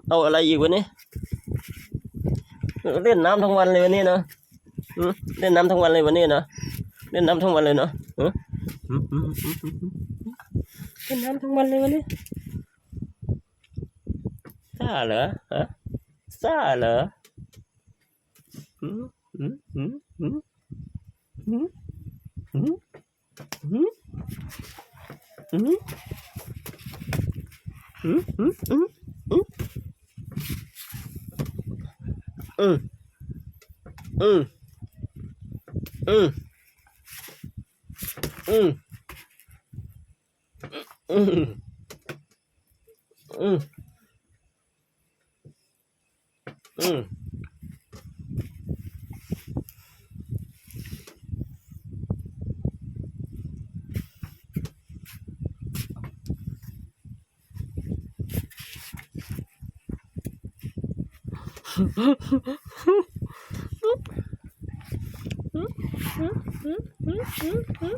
เอาอะไรอีกวันนี้เล่นน้ำทั้งวันเลยวันนี้เนาะเล่นน้ำทั้งวันเลยวันนี้เนาะเล่นน้ำทั้งวันเลยเนาะเล่นน้ำทั้งวันเลยวันนี้ซ่าเหรอฮะซ่าเหรออืมอืมอืมอืมอืมอืมอืมอืมอืมอืมอืมอืมอืมอืมอืมอืมอืมอืมอืม